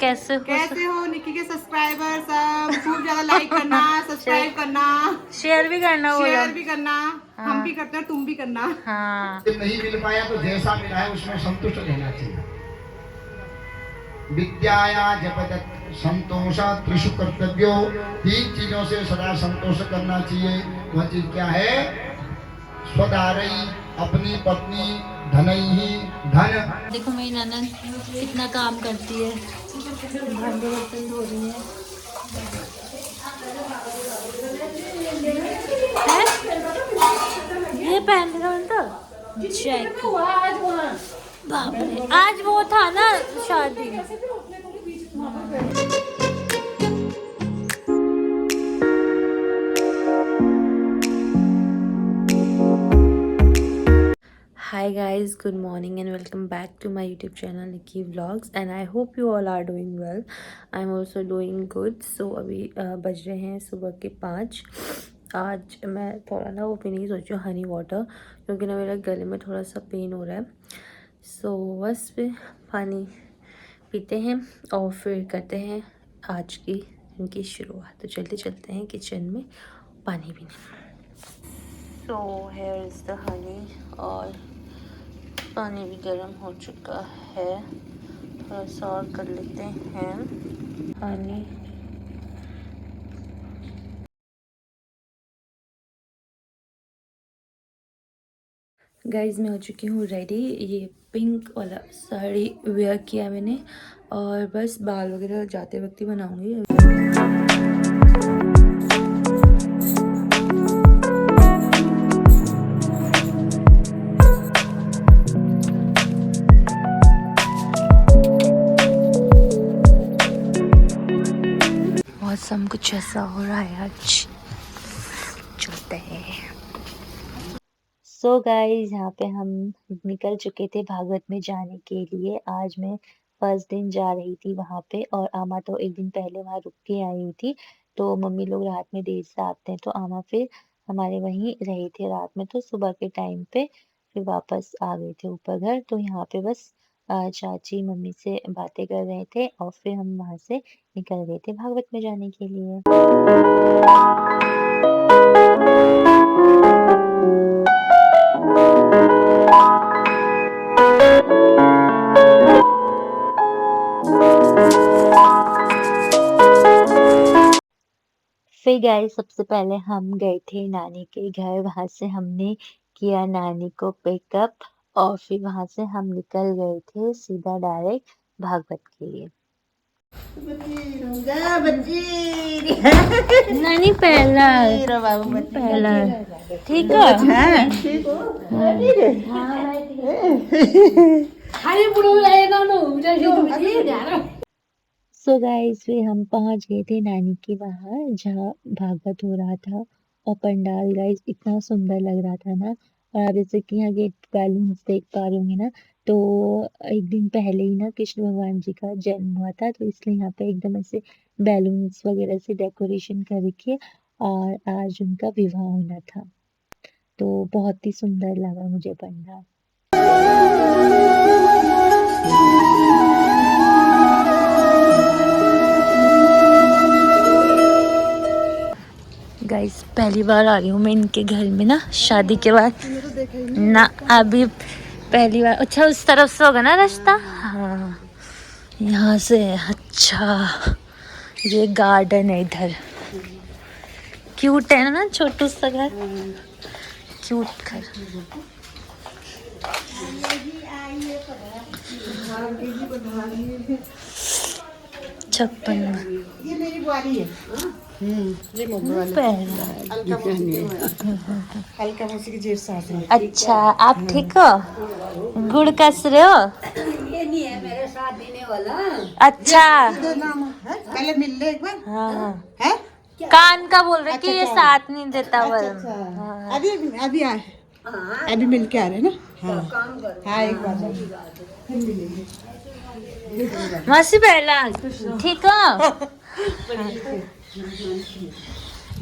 कैसे हो निक्की के सब्सक्राइबर सब खूब ज्यादा लाइक करना, सब्सक्राइब करना, शेयर भी करना, शेयर भी करना। हम भी करते हैं, तुम भी करना। हाँ। नहीं मिल पाया तो जैसा मिला है उसमें संतुष्ट रहना चाहिए। विद्याया जपदत् संतोष त्रिषु कर्तव्यो, 3 चीजों से सदा संतोष करना चाहिए। वह चीज क्या है? स्वदारई, अपनी पत्नी, धनई धन। देखो मेरी ननद कितना काम करती है, भांडे बर्तन धो रही है। ये पहन का बनता बाप रे, आज वो था ना शादी। Hi guys, good morning and welcome back to my YouTube channel Nikki Vlogs and I hope you all are doing well. I'm also doing good. So अभी बज रहे हैं सुबह के 5। आज मैं थोड़ा ना वो पीने की सोची हूँ हनी वाटर, क्योंकि ना मेरे गले में थोड़ा सा पेन हो रहा है। सो बस फिर पानी पीते हैं और फिर करते हैं आज की दिन की शुरुआत। तो चलते चलते हैं किचन में पानी पीने। So here is the honey और पानी भी गर्म हो चुका है। थोड़ा सा और कर लेते हैं पानी। गाइस मैं हो चुकी हूँ रेडी। ये पिंक वाला साड़ी वेयर किया मैंने और बस बाल वगैरह जाते वक्त ही बनाऊंगी। मौसम कुछ ऐसा हो रहा है आज, चलते हैं। सो गाइस यहाँ पे हम निकल चुके थे भागवत में जाने के लिए। आज मैं फर्स्ट दिन जा रही थी वहाँ पे और आमा तो एक दिन पहले वहाँ रुक के आई हुई थी। तो मम्मी लोग रात में देर से आते हैं तो आमा फिर हमारे वहीं रहे थे रात में। तो सुबह के टाइम पे फिर वापस आ गए थे ऊपर घर। तो यहाँ पे बस चाची मम्मी से बातें कर रहे थे और फिर हम वहाँ से निकल गए थे भागवत में जाने के लिए। फिर गाइस सबसे पहले हम गए थे नानी के घर। वहां से हमने किया नानी को पिकअप और फिर वहां से हम निकल गए थे सीधा डायरेक्ट भागवत के लिए। नानी पहला पहला ठीक है। सो गाइस फिर हम पहुंच गए थे नानी के वहाँ जहाँ भागवत हो रहा था। और पंडाल गाइस इतना सुंदर लग रहा था ना। और आप जैसे कि यहाँ गेट बैलून्स देख पा रहे होंगे ना, तो एक दिन पहले ही ना कृष्ण भगवान जी का जन्म हुआ था, तो इसलिए यहाँ पे एकदम ऐसे बैलून्स वगैरह से डेकोरेशन करके और आज उनका विवाह होना था। तो बहुत ही सुंदर लगा मुझे पंडाल। गाइस पहली बार आ रही हूँ मैं इनके घर में ना शादी के बाद ना। अभी पहली बार। अच्छा उस तरफ से होगा ना रास्ता? हाँ यहाँ से। अच्छा ये गार्डन है इधर। क्यूट है ना, छोटू सा घर, क्यूट घर। छप्पन ये मेरी बुआरी है। ये हल्का मौसी की जेठ सास है। अच्छा आप ठीक हो? गुड़ कस रहे हो? ये नहीं है मेरे साथ देने वाला। अच्छा पहले मिल ले एक बार। हाँ है कान का बोल रहे कि ये साथ नहीं देता। अच्छा अभी अभी आए, अभी मिल के आ रहे ना। हाँ एक बार फिर मिलेंगे। मासी पहला ठीक हो?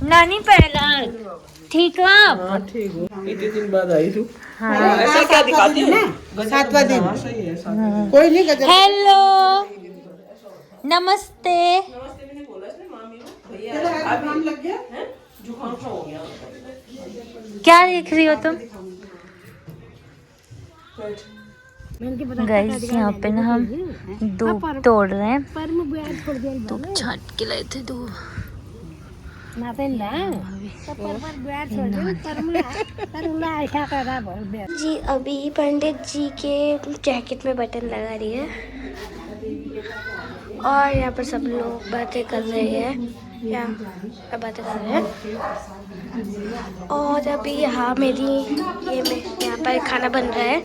नानी पहला ठीक हो आप? ठीक हो? इतने दिन बाद आई तू। हाँ ऐसा क्या दिखाती है? 7वां दिन। सही है। कोई नहीं गजब। हेलो नमस्ते। नमस्ते मैंने बोला इसने मामी को भैया तेरा जुकाम लग गया? हैं जुकाम सा हो गया क्या देख रही हो तुम? गाइस यहाँ पे ना हम दूध तोड़ रहे हैं। दूध छाट के लाए थे दूध। जी अभी पंडित जी के जैकेट में बटन लगा रही है और यहाँ पर सब लोग बातें कर रहे हैं, यहाँ बातें कर रहे हैं। और अभी यहाँ यहाँ पर खाना बन रहा है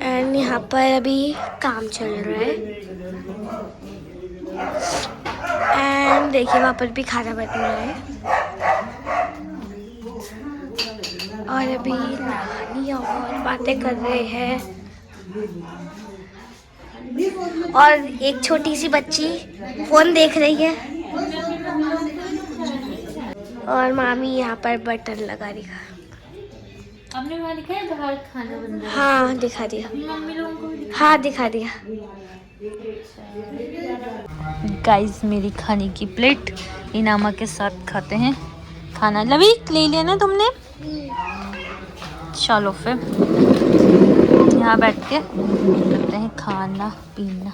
एंड यहाँ पर अभी काम चल रहा है एंड देखिए वहाँ पर भी खाना बन रहा है और अभी नानी और बातें कर रहे हैं और एक छोटी सी बच्ची फोन देख रही है और मामी यहाँ पर बटन लगा रही है। आपने वहाँ दिखाया बाहर खाना बन रहा है? हाँ दिखा दिया। मम्मी लोगों को भी हाँ दिखा दिया। गाइस मेरी खाने की प्लेट इनामा के साथ खाते हैं खाना। लवी ले लिया ना तुमने? चलो फिर यहाँ बैठ के करते हैं खाना पीना।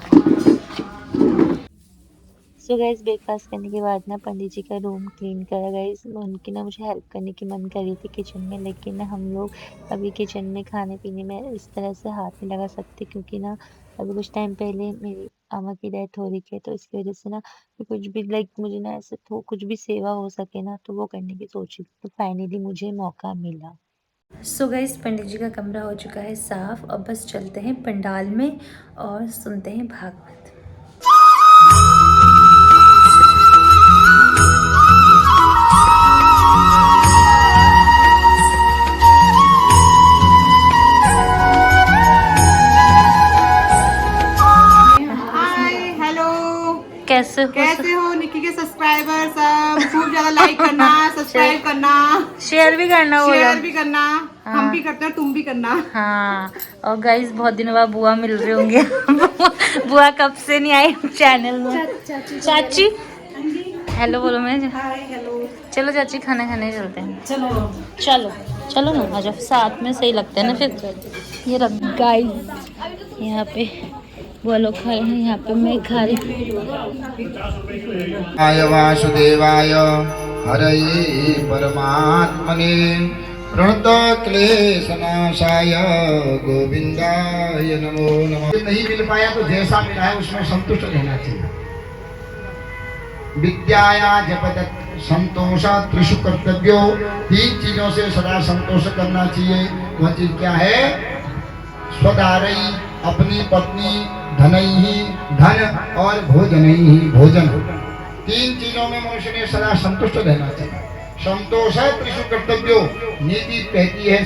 सो गाइस ब्रेकफास्ट करने के बाद ना पंडित जी का रूम क्लीन करा। गाइस उनकी ना मुझे हेल्प करने की मन कर रही थी किचन में, लेकिन ना हम लोग अभी किचन में खाने पीने में इस तरह से हाथ नहीं लगा सकते क्योंकि ना अभी कुछ टाइम पहले मेरी अम्मा की डेथ हो रही थी, तो इसकी वजह से ना कुछ भी मुझे ना ऐसे तो कुछ भी सेवा हो सके ना तो वो करने की सोच रही थी। तो फाइनली मुझे मौका मिला। सो गाइस पंडित जी का कमरा हो चुका है साफ। अब बस चलते हैं पंडाल में और सुनते हैं भागवत। कैसे हो निकी के सब्सक्राइबर सब? खूब ज्यादा लाइक करना, सब्सक्राइब करना, शेयर भी करना, शेयर भी करना। हम भी करते हैं, तुम भी करना। हाँ और गाइस बहुत दिनों बाद बुआ मिल रहे होंगे। बुआ कब से नहीं आई चैनल में। चाची हेलो बोलो। मैं चलो चाची खाना खाने चलते हैं। चलो चलो ना आ जाओ, साथ में सही लगता है ना फिर। ये रख गाइस यहाँ पे वो लोग खा रहे हैं, यहाँ पे मैं खा रही हूँ। आय वासुदेवाय हरये परमात्मने प्रणत क्लेशनाशाय गोविंदाय नमो नमः। नहीं मिल पाया तो जैसा मिला है उसमें संतुष्ट रहना चाहिए। विद्याया जपदत् संतोष त्रिषु कर्तव्यो, 3 चीजों से सदा संतोष करना चाहिए। वह चीज क्या है? स्वदारई अपनी पत्नी, धनई धन और भोजनई भोजन। 3 चीजों में मनुष्य ने सदा संतुष्ट रहना चाहिए। संतोष है त्रिषु कर्तव्यो। नीति कहती है,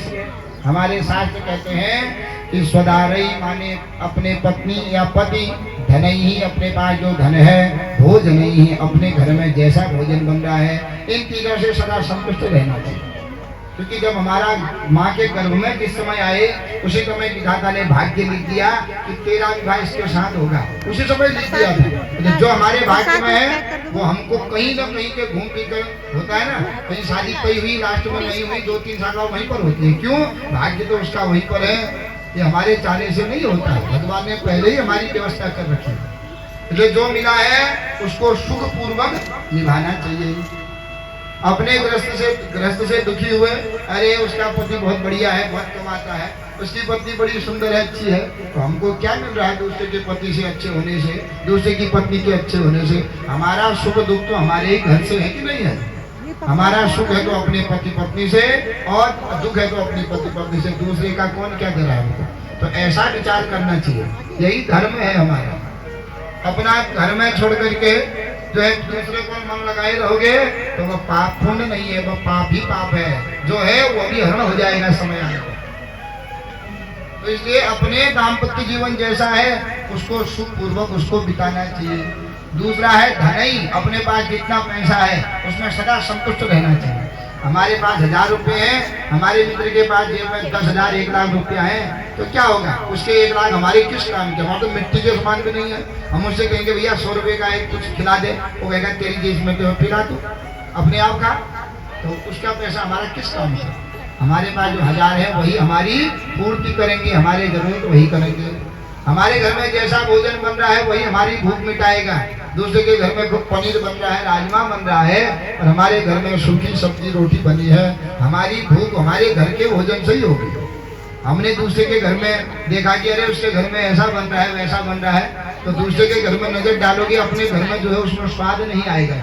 हमारे शास्त्र कहते हैं कि स्वदारई माने अपने पत्नी या पति, धनई ही अपने पास जो धन है, भोजन ही अपने घर में जैसा भोजन बन रहा है, इन चीजों से सदा संतुष्ट रहना चाहिए। क्योंकि जब हमारा माँ के गर्भ में जिस समय आए उसी समय विधाता ने भाग्य लिख दिया कि तेरा विवाह इसके साथ होगा, उसी समय लिख दिया था। जो हमारे भाग्य में है वो हमको कहीं न कहीं के घूम फिर कर होता है ना। कहीं शादी कहीं हुई, लास्ट में नहीं हुई, 2-3 साल बाद वहीं पर होती है। क्यों? भाग्य तो उसका वहीं पर है, ये हमारे चाहने से नहीं होता है। भगवान ने पहले ही हमारी व्यवस्था कर रखी है। इसलिए जो मिला है उसको सुख पूर्वक निभाना चाहिए। अपने गृहस्थ से दुखी हुए, अरे उसका पति बहुत बढ़िया है, बहुत कमाता है, उसकी पत्नी बड़ी सुंदर है, अच्छी है, तो हमको क्या मिल रहा है दूसरे के पति से अच्छे होने से, दूसरे की पत्नी के अच्छे होने से? हमारा सुख दुख तो हमारे ही घर से है कि नहीं है? हमारा सुख है तो अपने पति पत्नी से और दुख है तो अपनी पति पत्नी से। दूसरे का कौन क्या कर रहा है? तो ऐसा विचार करना चाहिए। यही धर्म है हमारा। अपना घर में छोड़ करके जो है दूसरे को मन लगाए रहोगे तो वह पाप पुण्य नहीं है, वह पाप ही पाप है। जो है वो भी हरण हो जाएगा समय आएगा। तो इसलिए अपने दाम्पत्य जीवन जैसा है उसको सुख पूर्वक उसको बिताना चाहिए। दूसरा है धनई, अपने पास जितना पैसा है उसमें सदा संतुष्ट रहना चाहिए। हमारे पास 1000 रुपए हैं, हमारे मित्र के पास जेब में 10,000 1 लाख रुपया है, तो क्या होगा? उसके 1 लाख हमारे किस काम के? वहाँ तो मिट्टी के समान भी नहीं है। हम उससे कहेंगे भैया 100 रुपए का एक कुछ खिला दे, वो कहेगा तेरी जेब में तो पिला तू अपने आप का, तो उसका पैसा हमारा किस काम का? हमारे पास जो 1000 है वही हमारी पूर्ति करेंगे, हमारे जरूरत वही करेंगे। हमारे घर में जैसा भोजन बन रहा है वही हमारी भूख मिटाएगा। दूसरे के घर में पनीर बन रहा है, राजमा बन रहा है, और हमारे घर में सूखी सब्जी रोटी बनी है, हमारी भूख हमारे घर के भोजन से ही होगी। हमने दूसरे के घर में देखा कि अरे उसके घर में ऐसा बन रहा है वैसा बन रहा है, तो दूसरे के घर में नजर डालोगे, अपने घर में जो है उसमें स्वाद नहीं आएगा।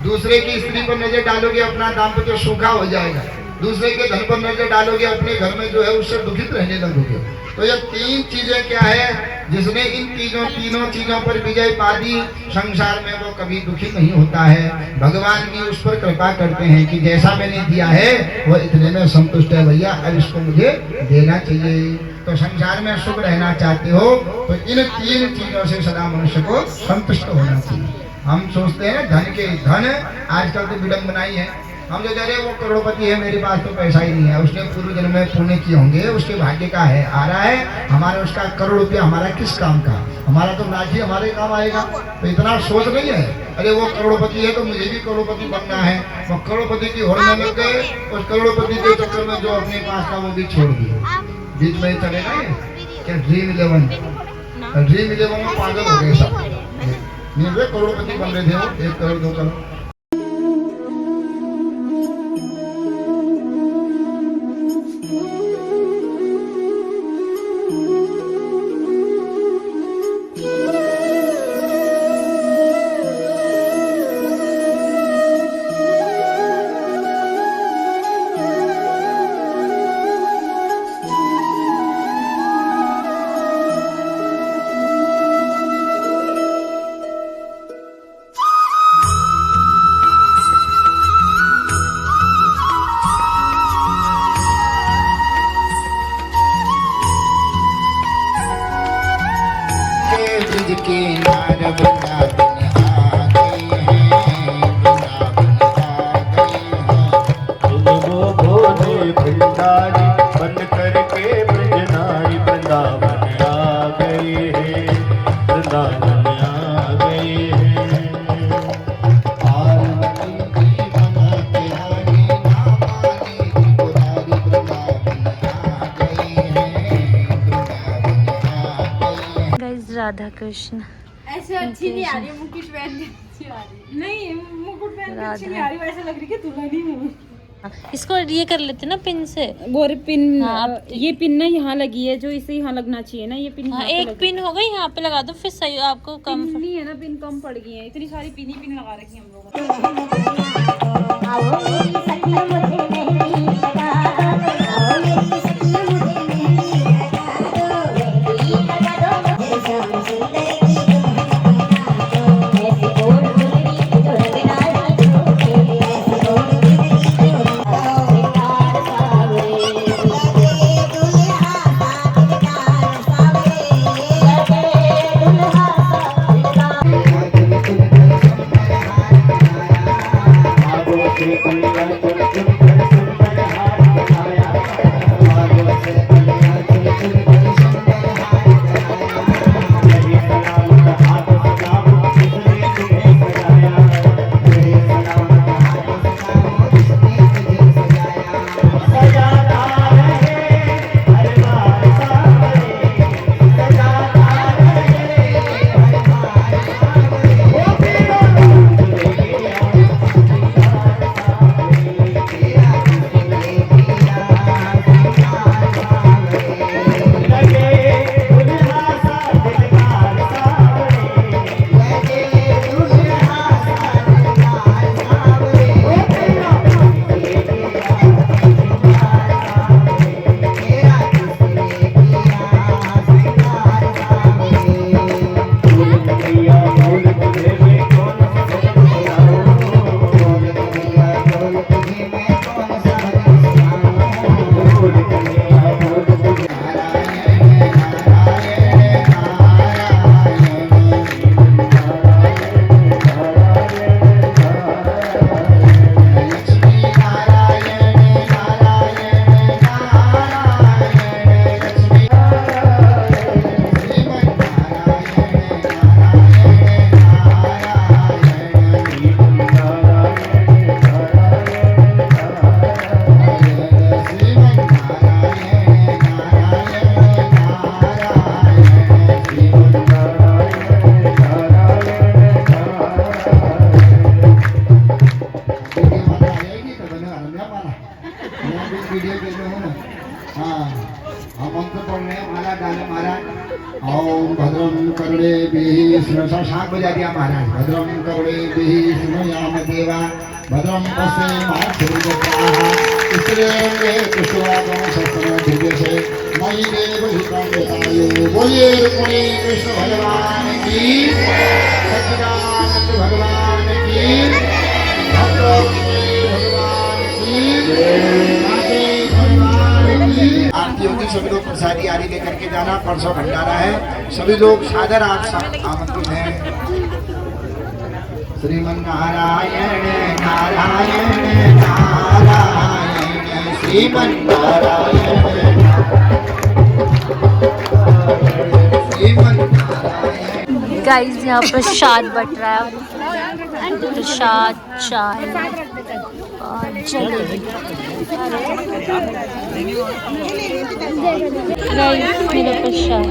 दूसरे की स्त्री पर नजर डालोगे, अपना दाम्पत्य सूखा हो जाएगा। दूसरे के धन पर नजर डालोगे, अपने घर में जो है उससे दुखित रहने लगोगे। तो ये 3 चीजें क्या है? जिसने इन तीनों चीजों पर विजय पा दी, संसार में वो कभी दुखी नहीं होता है। भगवान भी उस पर कृपा करते हैं कि जैसा मैंने दिया है वो इतने में संतुष्ट है, भैया अब इसको मुझे देना चाहिए। तो संसार में सुख रहना चाहते हो तो इन 3 चीजों से सदा मनुष्य को संतुष्ट होना चाहिए। हम सोचते हैं धन आजकल तो विडम्बनाई है। हम जो कह रहे हैं वो करोड़पति है, मेरे पास तो पैसा ही नहीं है, उसने पूर्व जन्म में पुण्य किए होंगे, उसके भाग्य का है, आ रहा है, हमारा उसका करोड़ रुपया हमारा किस काम का? हमारा तो राशि हमारे काम आएगा। तो इतना सोच नहीं है, अरे वो करोड़पति है तो मुझे भी करोड़पति बनना है। वो करोड़पति की होड़ में लग गए, उस करोड़पति के चक्कर में जो अपने पास था वो भी छोड़ दिया, बीच में चलेगा ये क्या? ड्रीम 11 में पागल हो गए सब। करोड़पति बन रहे थे वो, 1 करोड़ 2 करोड़। के नार वृंदावन आ गए हैं, वृंदावन आ गए हैं। वो भोले भंडारी बन करके ब्रज नारी वृंदावन आ गए हैं, वृंदावन आ गए हैं। पार्वती जी बना तिहारी, नामानी त्रिपुरारी, वृंदावन आ गए हैं, वृंदावन आ गए हैं। गाइस राधा कृष्ण ऐसे अच्छी नहीं आ रही, मुकुट पहन के अच्छी आ रही। नहीं मुकुट पहन के अच्छी नहीं आ रही, वैसे लग रही कि दुल्हन ही हूँ। इसको ये कर लेते ना पिन से। गोरे पिन हाँ, ये पिन ना यहाँ लगी है, जो इसे यहाँ लगना चाहिए ना, ये पिन हाँ, यहाँ पे एक पिन हो गई, यहाँ पे लगा दो फिर सही आपको कम। पिन नहीं है ना, पिन कम पड़ गई है, इतनी सारी पिन ही पिन लगा रखी है हम लोगों आगो से महाराज। ओम भद्रम कर्णेभिः शृणुयाम, शाक बजा दिया महाराज। भद्रम कर्णेभिः शृणुयाम देवा, भद्रम पश्येमाक्षभिर्यजत्राः, स्त्रियंगे पुष्पवागं शस्त्रं दिव्यसे, मयि देव हितं यतायो। बोलिए रुक्मिणी कृष्ण भगवान की, सच्चिदानंद भगवान की, भद्रम भगवान की, आरती होगी। सभी लोग प्रसादी आदि लेकर के जाना। परसों भंडारा है, सभी लोग सादर आमंत्रित हैं। श्रीमन नारायण नारायण नारायण, श्रीमन नारायण श्रीमन नारायण। गाइस यहाँ प्रसाद बट रहा है, प्रसाद, चाय और जलेबी। गाइस मेरा प्रसाद।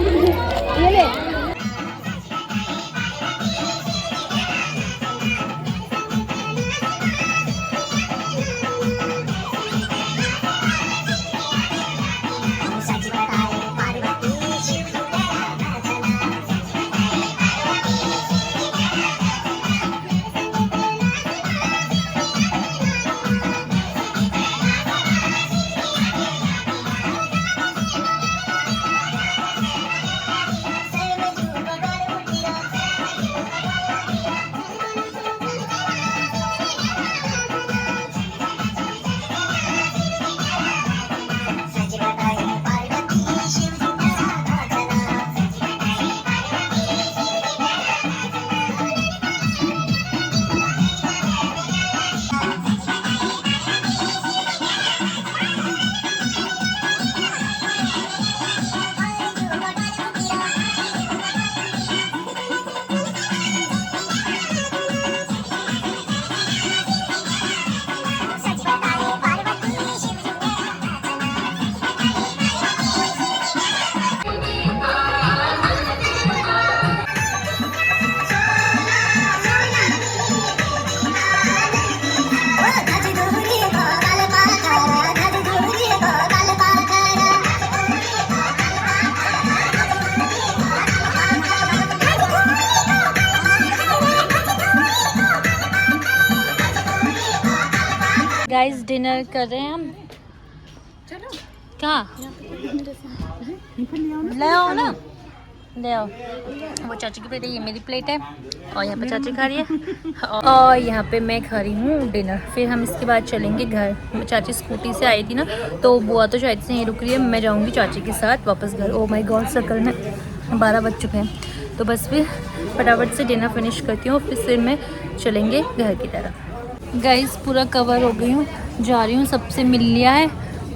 गाइस डिनर कर रहे हैं हम। कहाँ ले आओ ना, ले आओ। वो चाची की प्लेट है, ये मेरी प्लेट है, और यहाँ पे चाची खा रही है और यहाँ पे मैं खा रही हूँ डिनर। फिर हम इसके बाद चलेंगे घर। चाची स्कूटी से आई थी ना, तो बुआ तो शायद से यहीं रुक रही है। मैं जाऊँगी चाची के साथ वापस घर। ओ माय गॉड, सर्कल में 12 बज चुके हैं। तो बस फिर फटाफट से डिनर फिनिश करती हूँ, फिर मैं चलेंगे घर की तरफ। गाइस पूरा कवर हो गई हूँ, जा रही हूँ, सबसे मिल लिया है।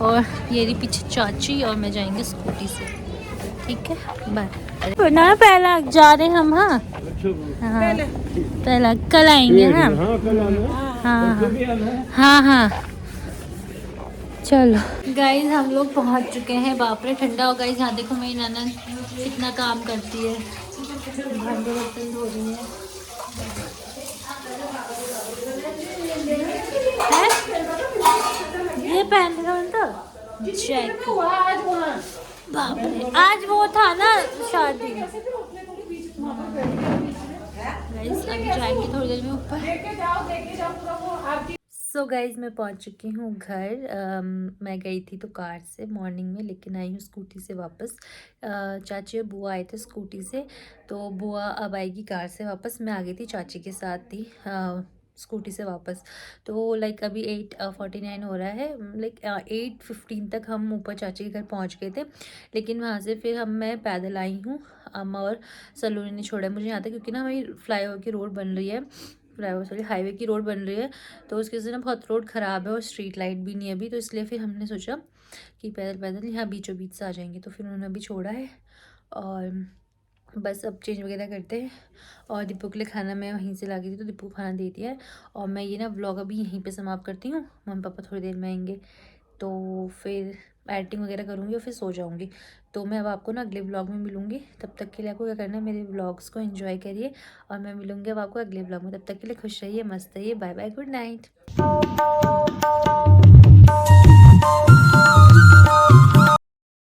और ये रही पीछे चाची, और मैं जाएंगे स्कूटी से। ठीक है, बाय ना। पहला जा रहे हम। हाँ हाँ, पहला कल आएंगे ना। हाँ हाँ हाँ, चलो। गाइस हम लोग पहुँच चुके हैं। बाप रे ठंडा हो। गाइस यहाँ देखो मेरी ननद कितना काम करती है, भांडे बर्तन धो रही है। ये पहन का चेक। बाप रे, आज वो था ना शादी। गाइस अभी जाएंगे थोड़ी देर में ऊपर। सो गाइज मैं पहुंच चुकी हूँ घर। मैं गई थी तो कार से मॉर्निंग में, लेकिन आई हूँ स्कूटी से वापस। चाची और बुआ आए थे स्कूटी से, तो बुआ अब आएगी कार से वापस। मैं आ गई थी चाची के साथ ही स्कूटी से वापस। तो लाइक अभी 8:49 हो रहा है। लाइक 8:15 तक हम ऊपर चाची के घर पहुंच गए थे, लेकिन वहां से फिर मैं पैदल आई हूँ। अम्मा और सलोनी ने छोड़ा मुझे यहाँ तक, क्योंकि ना हमारी फ्लाईओवर की रोड बन रही है, हाईवे की रोड बन रही है, तो उसकी वजह से ना बहुत रोड ख़राब है और स्ट्रीट लाइट भी नहीं है अभी। तो इसलिए फिर हमने सोचा कि पैदल यहाँ बीचों बीच से आ जाएंगे। तो फिर उन्होंने अभी छोड़ा है और बस अब चेंज वगैरह करते हैं। और दीपू के लिए खाना मैं वहीं से ला गई थी, तो दीपू खाना दे दिया है। और मैं ये ना व्लॉग अभी यहीं पे समाप्त करती हूँ। मम्मी पापा थोड़ी देर में आएंगे, तो फिर एडिटिंग वगैरह करूँगी और फिर सो जाऊँगी। तो मैं अब आपको ना अगले व्लॉग में मिलूँगी। तब तक के लिए आपको क्या करना है, मेरे व्लॉग्स को एंजॉय करिए, और मैं मिलूँगी अब आपको अगले व्लॉग में। तब तक के लिए खुश रहिए, मस्त रहिए। Bye bye, good night.